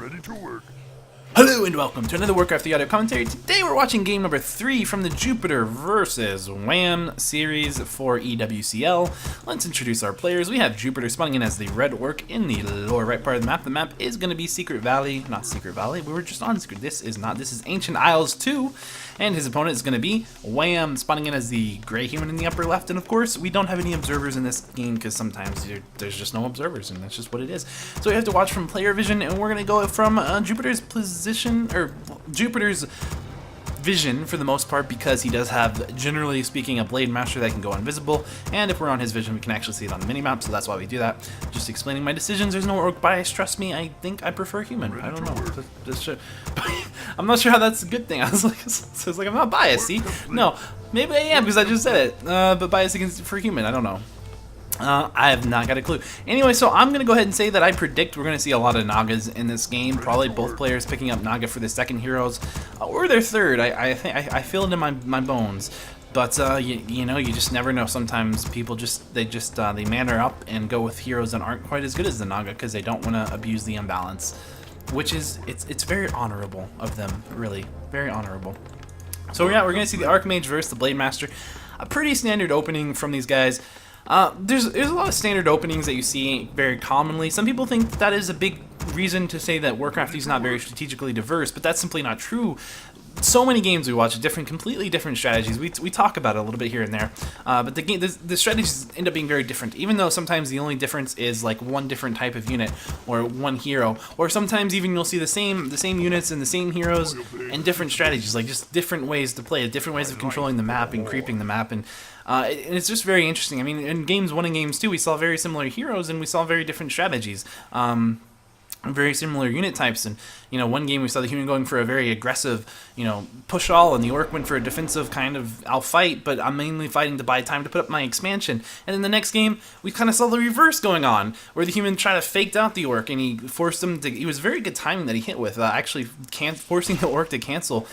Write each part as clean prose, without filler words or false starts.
ready to work. Hello and welcome to another Warcraft the Audio Commentary. Today we're watching game number 3 from the Jupiter vs. wAm series for EWCL. Let's introduce our players. We have Jupiter spawning in as the red orc in the lower right part of the map. The map is going to be Secret Valley. Not Secret Valley, we were just on Secret. This is Ancient Isles 2. And his opponent is going to be wAm, spawning in as the gray human in the upper left. And of course, we don't have any observers in this game because sometimes there's just no observers, and that's just what it is. So we have to watch from player vision, and we're going to go from Jupiter's position, or Jupiter's vision for the most part, because he does have, generally speaking, a Blade Master that can go invisible, and if we're on his vision we can actually see it on the minimap, so that's why we do that. Just explaining my decisions. There's no orc bias, trust me. I think I prefer human. I don't know. I'm not sure how that's a good thing. I was like I'm not biased, see? No, maybe I am because I just said it, but bias for human, I don't know. I have not got a clue. Anyway, so I'm going to go ahead and say that I predict we're going to see a lot of Nagas in this game. Probably both players picking up Naga for the second heroes, or their third. I feel it in my bones. But, you know, you just never know. Sometimes people they manner up and go with heroes that aren't quite as good as the Naga because they don't want to abuse the imbalance. Which is, it's very honorable of them, really. Very honorable. So yeah, we're going to see the Archmage versus the Blade Master. A pretty standard opening from these guys. There's a lot of standard openings that you see very commonly. Some people think that is a big reason to say that Warcraft is not very strategically diverse, but that's simply not true. So many games we watch, completely different strategies. We talk about it a little bit here and there, but the strategies end up being very different. Even though sometimes the only difference is like one different type of unit or one hero, or sometimes even you'll see the same units and the same heroes and different strategies, like just different ways to play, different ways of controlling the map and creeping the map, and it's just very interesting. I mean, in games 1 and games 2, we saw very similar heroes and we saw very different strategies. Very similar unit types, and you know, one game we saw the human going for a very aggressive, you know, push all, and the orc went for a defensive kind of, I'll fight, but I'm mainly fighting to buy time to put up my expansion. And in the next game we kind of saw the reverse going on, where the human tried to faked out the orc and he forced him to, it was very good timing that he hit with, actually forcing the orc to cancel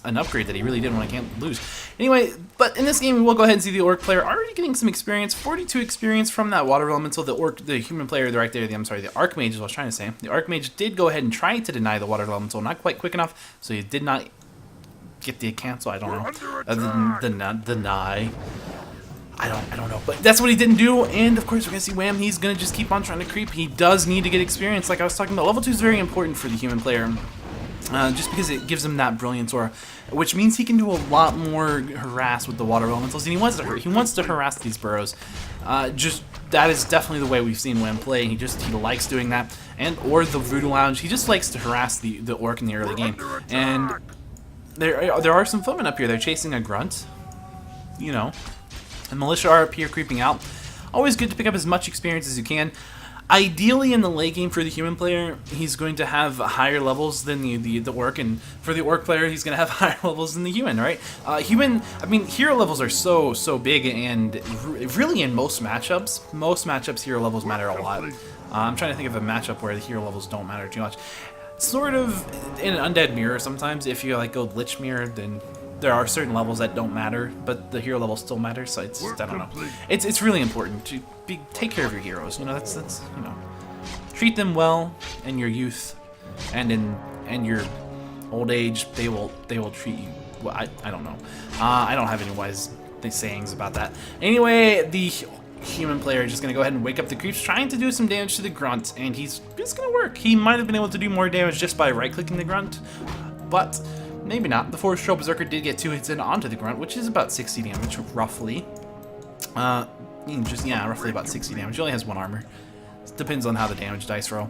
an upgrade that he really didn't want to lose. Anyway, but in this game we will go ahead and see the orc player already getting some experience, 42 experience from that water elemental. The human player right there, the Archmage is what I was trying to say. The Archmage did go ahead and try to deny the water elemental, not quite quick enough, so he did not get the cancel. I don't know. Deny. I don't know, but that's what he didn't do. And of course we're gonna see wAm. He's gonna just keep on trying to creep. He does need to get experience, like I was talking about. Level 2 is very important for the human player. Just because it gives him that brilliance aura, which means he can do a lot more harass with the water elementals, and he wants to harass these burrows. That is definitely the way we've seen wAm play. He likes doing that, or the Voodoo Lounge. He just likes to harass the orc in the early game. And there are some footmen up here. They're chasing a grunt, you know, and militia are up here creeping out. Always good to pick up as much experience as you can. Ideally, in the late game for the human player, he's going to have higher levels than the orc, and for the orc player, he's going to have higher levels than the human, right? Hero levels are so big, and really in most matchups, hero levels matter a lot. I'm trying to think of a matchup where the hero levels don't matter too much. Sort of in an Undead Mirror sometimes, if you like go Lich Mirror, then there are certain levels that don't matter, but the hero level still matters, so it's just, I don't know. It's really important to take care of your heroes. You know, that's you know, treat them well in your youth, and in your old age, they will treat you well. I don't know. I don't have any wise sayings about that. Anyway, the human player is just gonna go ahead and wake up the creeps, trying to do some damage to the grunt, and it's gonna work. He might have been able to do more damage just by right-clicking the grunt, but maybe not. The Forest Troll Berserker did get 2 hits in onto the grunt, which is about 60 damage, roughly. Roughly about 60 damage. He only has 1 armor. It depends on how the damage dice roll.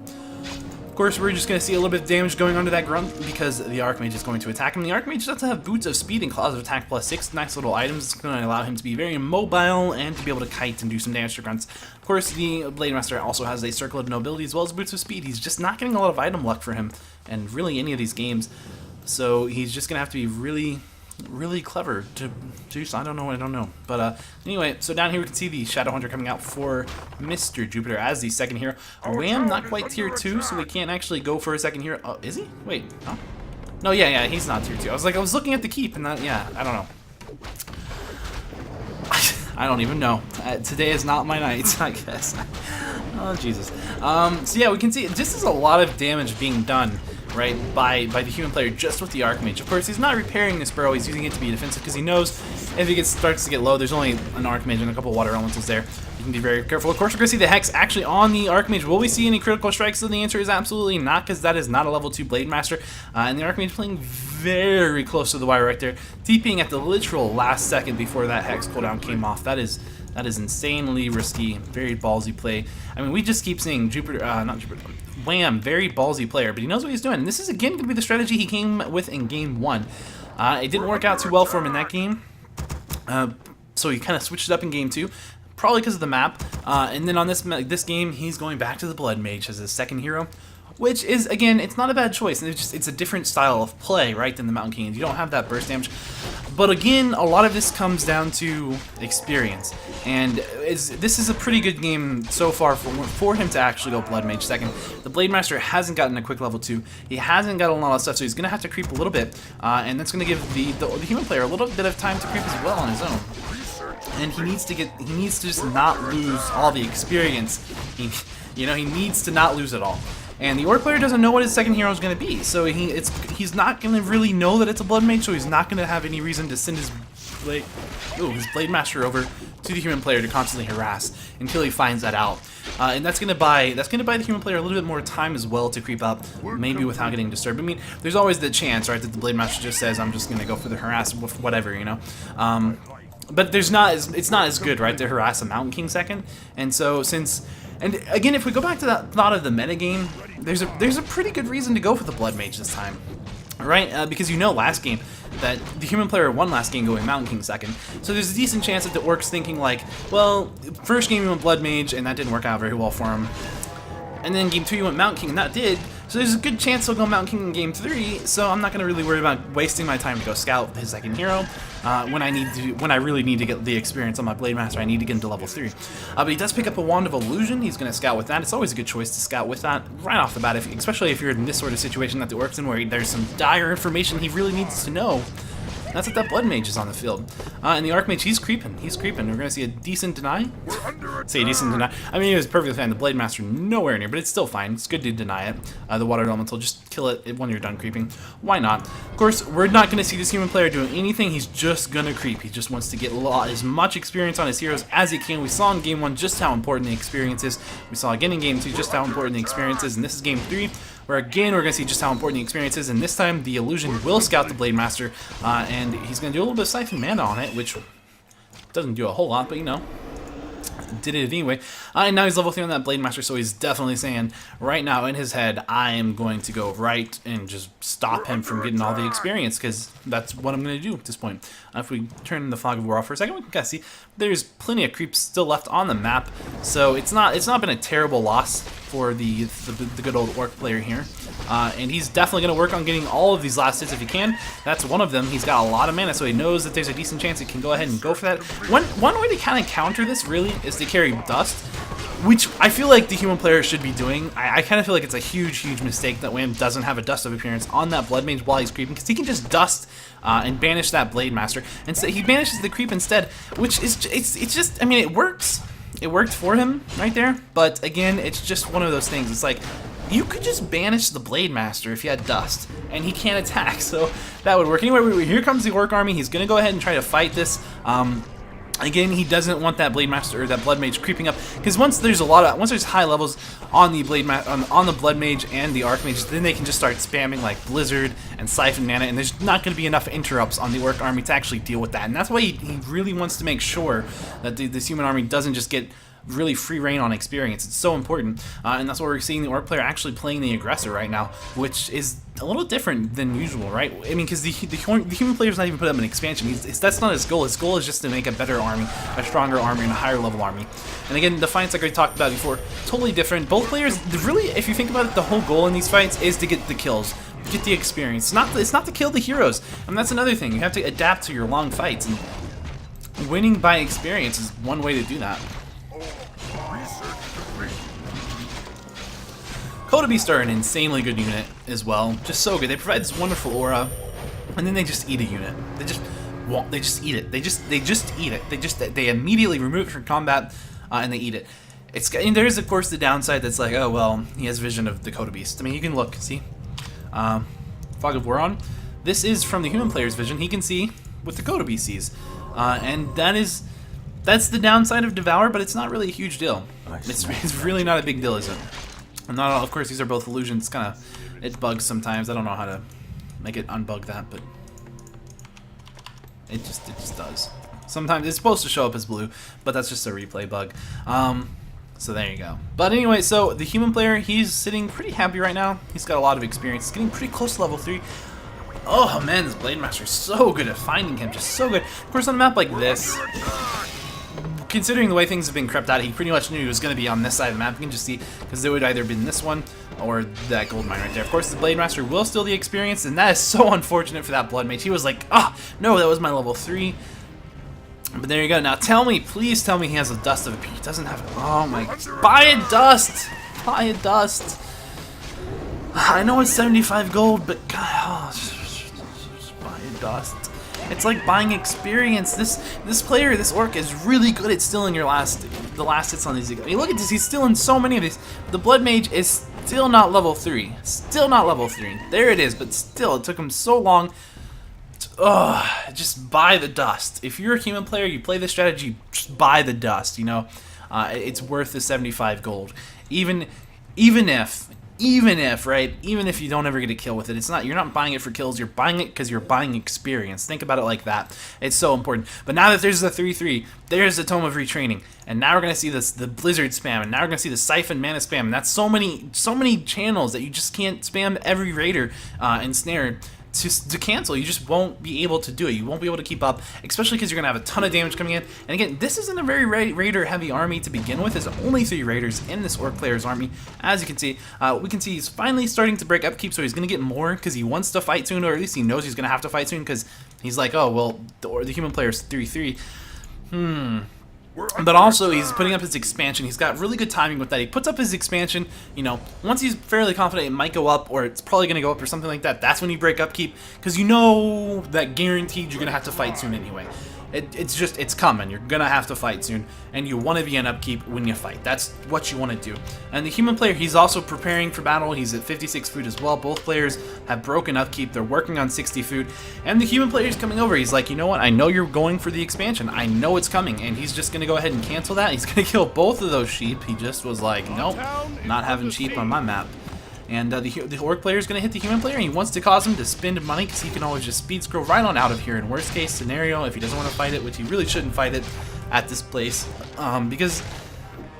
Of course, we're just going to see a little bit of damage going onto that grunt because the Archmage is going to attack him. The Archmage does have Boots of Speed and Claws of Attack +6. Nice little items. It's going to allow him to be very mobile and to be able to kite and do some damage to grunts. Of course, the Blade Master also has a Circle of Nobility as well as Boots of Speed. He's just not getting a lot of item luck for him, and really any of these games. So he's just going to have to be really clever to do so. I don't know. But anyway, so down here we can see the Shadow Hunter coming out for Mr. Jupiter as the second hero. wAm not quite tier 2, so we can't actually go for a second hero. Oh, is he? Wait, no? No, yeah, he's not tier 2. I was looking at the keep, and yeah, I don't know. I don't even know. Today is not my night, I guess. Oh, Jesus. So yeah, we can see this is a lot of damage being done, right, by the human player just with the Archmage. Of course, he's not repairing this burrow, he's using it to be defensive because he knows if he starts to get low, there's only an Archmage and a couple water elementals there. You can be very careful. Of course, we're going to see the Hex actually on the Archmage. Will we see any critical strikes? So the answer is absolutely not, because that is not a level 2 Blade Master. And the Archmage playing very close to the wire right there, TPing at the literal last second before that Hex cooldown came off. That is insanely risky, very ballsy play. I mean, we just keep seeing wAm, very ballsy player, but he knows what he's doing. And this is again going to be the strategy he came with in game 1. It didn't work out too well for him in that game, so he kind of switched it up in game 2. Probably because of the map, and then on this game, he's going back to the Blood Mage as his second hero, which is, again, it's not a bad choice. It's a different style of play, right, than the Mountain King. You don't have that burst damage, but again, a lot of this comes down to experience, and this is a pretty good game so far for him to actually go Blood Mage second. The Blade Master hasn't gotten a quick level 2. He hasn't got a lot of stuff, so he's going to have to creep a little bit, and that's going to give the human player a little bit of time to creep as well on his own. And he needs to just not lose all the experience. He needs to not lose it all. And the Orc player doesn't know what his second hero is going to be, so he's not going to really know that it's a Blood Mage, so he's not going to have any reason to send his Blade Master over to the human player to constantly harass until he finds that out. And that's gonna buy the human player a little bit more time as well to creep up, maybe without getting disturbed. I mean, there's always the chance, right, that the Blade Master just says, "I'm just gonna go for the harass, whatever," you know. But it's not as good, right, to harass a Mountain King second. And so and again, if we go back to that thought of the metagame, there's a pretty good reason to go for the Blood Mage this time, right? Because last game that the human player won last game going Mountain King second, so there's a decent chance that the Orc's thinking like, well, first game he went Blood Mage and that didn't work out very well for him, and then game 2 he went Mountain King and that did. So there's a good chance he'll go Mountain King in game 3, so I'm not going to really worry about wasting my time to go scout his second hero when I really need to get the experience on my Blade Master. I need to get into level 3. But he does pick up a Wand of Illusion. He's going to scout with that. It's always a good choice to scout with that right off the bat, especially if you're in this sort of situation that the Orc's in, where there's some dire information he really needs to know. That's what that Blood Mage is on the field. And the Archmage, he's creeping. We're going to see a decent deny. Say a decent deny. I mean, he was perfectly fine. The Blade Master nowhere near, but it's still fine. It's good to deny it. The Water Elemental, just kill it when you're done creeping. Why not? Of course, we're not going to see this human player doing anything. He's just going to creep. He just wants to get as much experience on his heroes as he can. We saw in game 1 just how important the experience is. We saw again in game 2 just how important the experience is. And this is game 3. Where again, we're going to see just how important the experience is, and this time the Illusion will scout the Blade Master, and he's going to do a little bit of Siphon Mana on it, which doesn't do a whole lot, but did it anyway. And now he's level 3 on that Blade Master, so he's definitely saying right now in his head, I am going to go right and just stop him from getting all the experience, because that's what I'm going to do at this point. If we turn the Fog of War off for a second, we can kind of see there's plenty of creeps still left on the map, so it's not been a terrible loss for the good old Orc player here. And he's definitely going to work on getting all of these last hits if he can. That's one of them. He's got a lot of mana, so he knows that there's a decent chance he can go ahead and go for that. One way to kind of counter this, really, is to carry Dust, which I feel like the human player should be doing. I kind of feel like it's a huge mistake that wAm doesn't have a Dust of Appearance on that Blood Mage while he's creeping, because he can just Dust and banish that Blade Master. And so he banishes the creep instead, which is it's just, I mean, it works. It worked for him right there, but again, it's just one of those things. It's like, you could just banish the Blade Master if you had Dust, and he can't attack, so that would work. Anyway, here comes the Orc army. He's going to go ahead and try to fight this. Again, he doesn't want that Blade Master or that Blood Mage creeping up, because once there's high levels on the on the Blood Mage and the Archmage, then they can just start spamming like Blizzard and Siphon Mana, and there's not going to be enough interrupts on the Orc army to actually deal with that. And that's why he really wants to make sure that this human army doesn't just get really free reign on experience. It's so important, and that's why we're seeing the Orc player actually playing the aggressor right now, which is a little different than usual, right? I mean, because the human player's not even put up an expansion. That's not his goal. His goal is just to make a better army, a stronger army, and a higher level army. And again, the fights like I talked about before, totally different. Both players, really, if you think about it, the whole goal in these fights is to get the kills, get the experience. It's not to kill the heroes, and that's another thing. You have to adapt to your long fights, and winning by experience is one way to do that. Coda Beasts are an insanely good unit as well, just so good. They provide this wonderful aura, and then they just eat a unit. They just eat it. They just eat it. They immediately remove it from combat, and they eat it. And there is, of course, the downside that's like, oh, well, he has vision of the Dakota Beast. I mean, you can look, see? Fog of War on. This is from the human player's vision. He can see what the Dakota Beast sees. And that's the downside of Devour, but it's not really a huge deal. It's really not a big deal, is it? And not all, of course, these are both illusions. It bugs sometimes. I don't know how to make it unbug that, but it just does. Sometimes it's supposed to show up as blue, but that's just a replay bug. So there you go. But anyway, so the human player, he's sitting pretty happy right now. He's got a lot of experience. He's getting pretty close to level 3. Oh man, this Blade Master is so good at finding him, just so good. Of course, on a map like this, considering the way things have been crept out, he pretty much knew he was going to be on this side of the map. You can just see, because it would either been this one or that gold mine right there. Of course, the Blade Master will steal the experience, and that is so unfortunate for that Blood Mage. He was like, ah, no, that was my level 3. But there you go. Now tell me, please tell me he has a Dust of a P. He doesn't have it. Oh my, buy a Dust! Buy a Dust! I know it's 75 gold, but God, oh, just buy a Dust. It's like buying experience. This player, this orc, is really good at stealing the last hits on these. I mean, look at this. He's stealing so many of these. The Blood Mage is still not level 3. Still not level 3. There it is. But still, it took him so long. Just buy the Dust. If you're a human player, you play this strategy, just buy the Dust. You know, it's worth the 75 gold. Even if, right? Even if you don't ever get a kill with it, you're not buying it for kills, you're buying it because you're buying experience. Think about it like that. It's so important. But now that there's the 3-3, there's the Tome of Retraining, and now we're gonna see the Blizzard spam, and now we're gonna see the Siphon Mana spam, and that's so many channels that you just can't spam every Raider and Snare to cancel. You just won't be able to do it. You won't be able to keep up, especially because you're going to have a ton of damage coming in. And again, this isn't a very Raider-heavy army to begin with. There's only 3 Raiders in this Orc player's army. As you can see, we can see he's finally starting to break upkeep, so he's going to get more because he wants to fight soon, or at least he knows he's going to have to fight soon because he's like, oh, well, the human player's 3-3. But also, he's putting up his expansion. He's got really good timing with that. He puts up his expansion, you know, once he's fairly confident it might go up, or it's probably going to go up or something like that, that's when you break upkeep, because you know that guaranteed you're going to have to fight soon anyway. It's coming. You're going to have to fight soon, and you want to be in upkeep when you fight. That's what you want to do. And the human player, he's also preparing for battle. He's at 56 food as well. Both players have broken upkeep. They're working on 60 food, and the human player is coming over. He's like, you know what? I know you're going for the expansion. I know it's coming, and he's just going to go ahead and cancel that. He's going to kill both of those sheep. He just was like, nope, not having sheep on my map. And the Orc player is going to hit the human player, and he wants to cause him to spend money because he can always just speed scroll right on out of here in worst case scenario if he doesn't want to fight it, which he really shouldn't fight it at this place because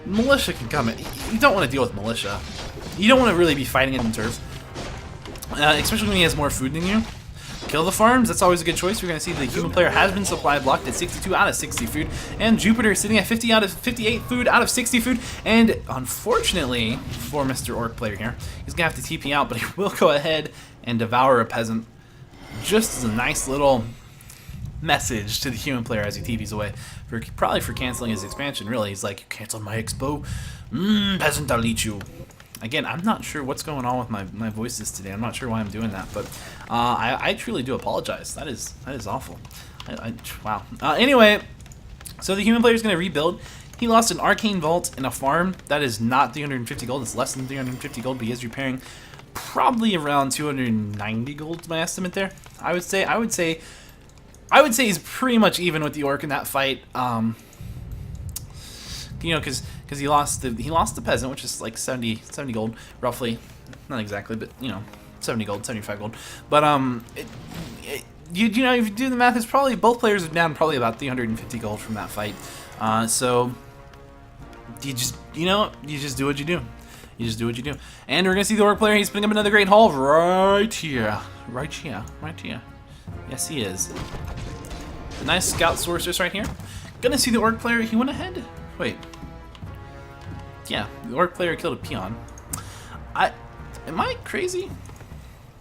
militia can come in. You don't want to deal with militia. You don't want to really be fighting it in turf, especially when he has more food than you. Kill the farms, that's always a good choice. We're going to see the human player has been supply blocked at 62 out of 60 food, and Jupiter sitting at 50 out of 58 food out of 60 food, and unfortunately for Mr. Orc player here, he's going to have to TP out, but he will go ahead and devour a peasant, just as a nice little message to the human player as he TPs away, probably for canceling his expansion, really. He's like, you canceled my expo? Peasant, I'll eat you. Again, I'm not sure what's going on with my voices today. I'm not sure why I'm doing that, but I truly do apologize. That is awful. Wow. Anyway, so the human player is going to rebuild. He lost an Arcane Vault and a farm. That is not 350 gold. It's less than 350 gold, but he is repairing probably around 290 gold is my estimate there. I would say he's pretty much even with the Orc in that fight. You know, because he lost the peasant, which is like 70 gold roughly, not exactly, but you know, 70 gold, 75 gold. But you know, if you do the math, it's probably both players are down probably about 350 gold from that fight. So you just do what you do. You just do what you do. And we're gonna see the Orc player. He's putting up another great haul right here. Yes, he is. A nice scout sorceress right here. Gonna see the Orc player. He went ahead. Wait. Yeah, the Orc player killed a peon. Am I crazy?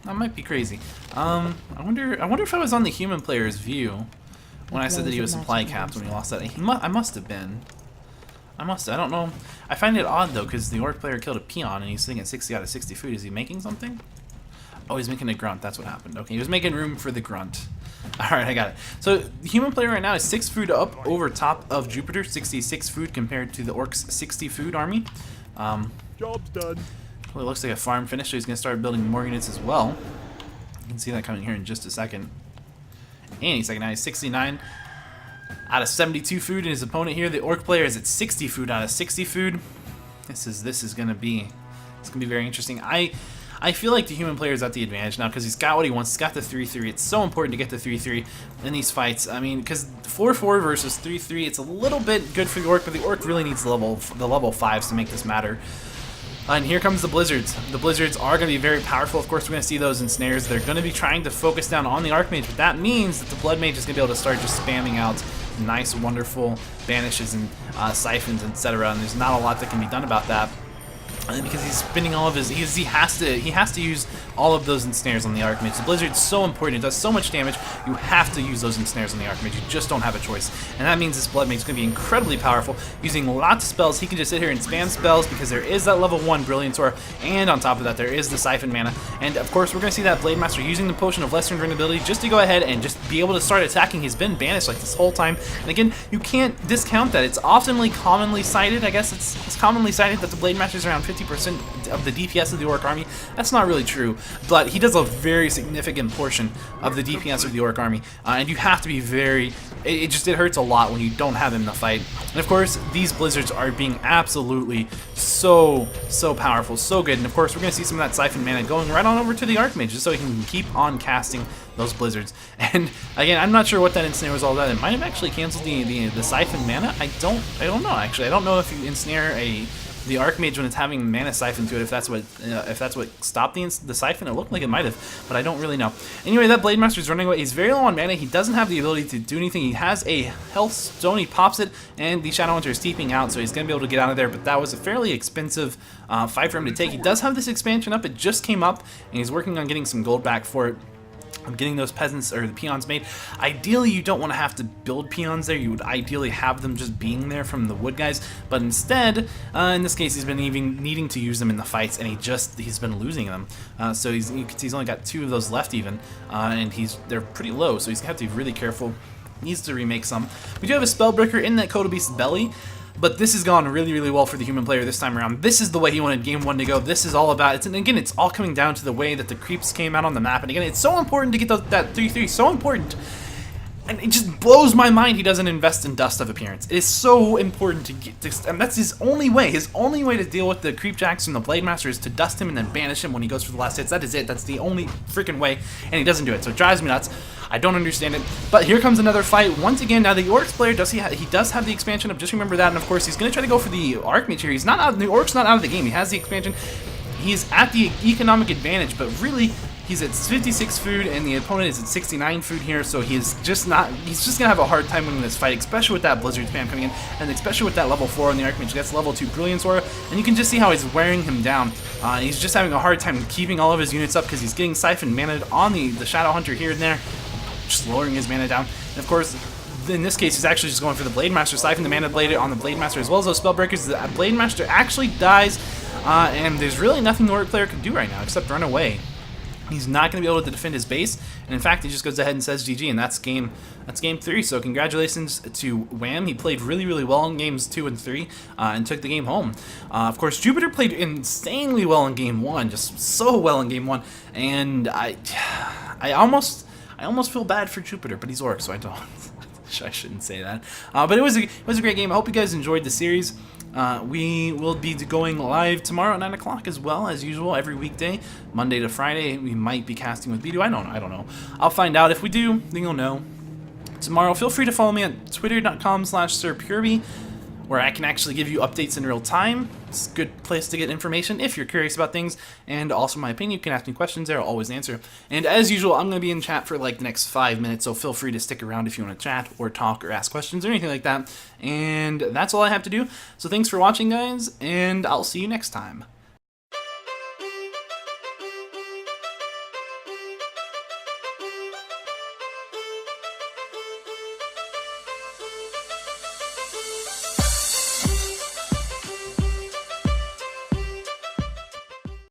I might be crazy. I wonder if I was on the human player's view when I said that he was supply capped when he lost that. I must have been. I don't know. I find it odd though because the Orc player killed a peon and he's sitting at 60 out of 60 food. Is he making something? Oh, he's making a grunt. That's what happened. Okay, he was making room for the grunt. Alright, I got it. So, the human player right now is 6 food up over top of Jupiter, 66 food compared to the Orc's 60 food army. Job's done. Well, it looks like a farm finish, so he's going to start building more units as well. You can see that coming here in just a second. And he's second now, he's 69 out of 72 food, and his opponent here, the Orc player, is at 60 food out of 60 food. This is gonna be very interesting. I feel like the human player is at the advantage now because he's got what he wants. He's got the 3-3. It's so important to get the 3-3 in these fights. I mean, because 4-4 versus 3-3, it's a little bit good for the Orc, but the Orc really needs the level 5s to make this matter. And here comes the Blizzards. The Blizzards are going to be very powerful. Of course, we're going to see those in snares. They're going to be trying to focus down on the Archmage, but that means that the Blood Mage is going to be able to start just spamming out nice, wonderful banishes and siphons, etc. And there's not a lot that can be done about that. Because he's spending all of his, he has to use all of those ensnares on the Archmage. The Blizzard's so important, it does so much damage, you have to use those ensnares on the Archmage, you just don't have a choice. And that means this Blood Mage is going to be incredibly powerful, using lots of spells. He can just sit here and spam spells because there is that level 1 Brilliance Aura, and on top of that there is the Siphon Mana. And of course we're going to see that Blade Master using the Potion of Lesser Invulnerability just to go ahead and just be able to start attacking. He's been banished like this whole time, and again, you can't discount that. It's often commonly cited, I guess it's commonly cited that the Blade Master is around 50% of the DPS of the Orc army. That's not really true, but he does a very significant portion of the DPS of the Orc army, and you have to be very, it hurts a lot when you don't have him in the fight. And of course, these Blizzards are being absolutely so powerful, so good, and of course we're going to see some of that Siphon Mana going right on over to the Archmage just so he can keep on casting those Blizzards. And again, I'm not sure what that ensnare was all about. It might have actually canceled the Siphon Mana. I don't know actually. I don't know if you ensnare the Archmage when it's having mana siphon to it, if that's what stopped the siphon. It looked like it might have, but I don't really know. Anyway, that Blade Master is running away. He's very low on mana. He doesn't have the ability to do anything. He has a health stone. He pops it, and the Shadow Hunter is steeping out, so he's going to be able to get out of there. But that was a fairly expensive fight for him to take. He does have this expansion up. It just came up, and he's working on getting some gold back for it. I'm getting those peasants or the peons made. Ideally, you don't want to have to build peons there. You would ideally have them just being there from the wood guys, but instead, in this case, he's been even needing to use them in the fights, and he's been losing them. So you can see he's only got 2 of those left even, and they're pretty low, so he's gonna have to be really careful. Needs to remake some. We do have a Spellbreaker in that Kotobeast's belly. But this has gone really well for the human player this time around. This is the way he wanted game 1 to go. This is all about it. And again, it's all coming down to the way that the creeps came out on the map. And again, it's so important to get that 3-3. So important. And it just blows my mind he doesn't invest in Dust of Appearance. It is so important to get this, and that's his only way. His only way to deal with the Creepjacks from the Blade Master is to dust him and then banish him when he goes for the last hits. That is it. That's the only freaking way, and he doesn't do it. So it drives me nuts. I don't understand it. But here comes another fight. Once again, now the Orcs player he does have the expansion up. Just remember that, and of course he's going to try to go for the Archmage here. He's not out. The Orc's not out of the game. He has the expansion. He's at the economic advantage, but really, he's at 56 food, and the opponent is at 69 food here, so he's just gonna have a hard time winning this fight, especially with that Blizzard spam coming in, and especially with that level 4 on the Archmage. That's level 2 Brilliance Aura, and you can just see how he's wearing him down. He's just having a hard time keeping all of his units up because he's getting Siphon Mana on the Shadow Hunter here and there, just lowering his mana down. And of course, in this case, he's actually just going for the Blade Master, Siphon the Mana Blade on the Blade Master, as well as those Spellbreakers. The Blade Master actually dies, and there's really nothing the Orc player can do right now except run away. He's not going to be able to defend his base, and in fact, he just goes ahead and says GG, and that's game 3. So congratulations to wAm. He played really well in games 2 and 3, and took the game home. Of course, Jupiter played insanely well in game 1, just so well in game 1, and I almost feel bad for Jupiter, but he's Orc, so I don't. I shouldn't say that. But it was a great game. I hope you guys enjoyed the series. We will be going live tomorrow at 9 o'clock as well, as usual, every weekday, Monday to Friday. We might be casting with Bidu. I don't know. I'll find out. If we do, then you'll know. Tomorrow, feel free to follow me at twitter.com/SirPurby, where I can actually give you updates in real time. It's a good place to get information if you're curious about things, and also my opinion. You can ask me questions there, I'll always answer. And as usual, I'm going to be in chat for like the next 5 minutes, so feel free to stick around if you want to chat or talk or ask questions or anything like that. And that's all I have to do. So thanks for watching, guys, and I'll see you next time.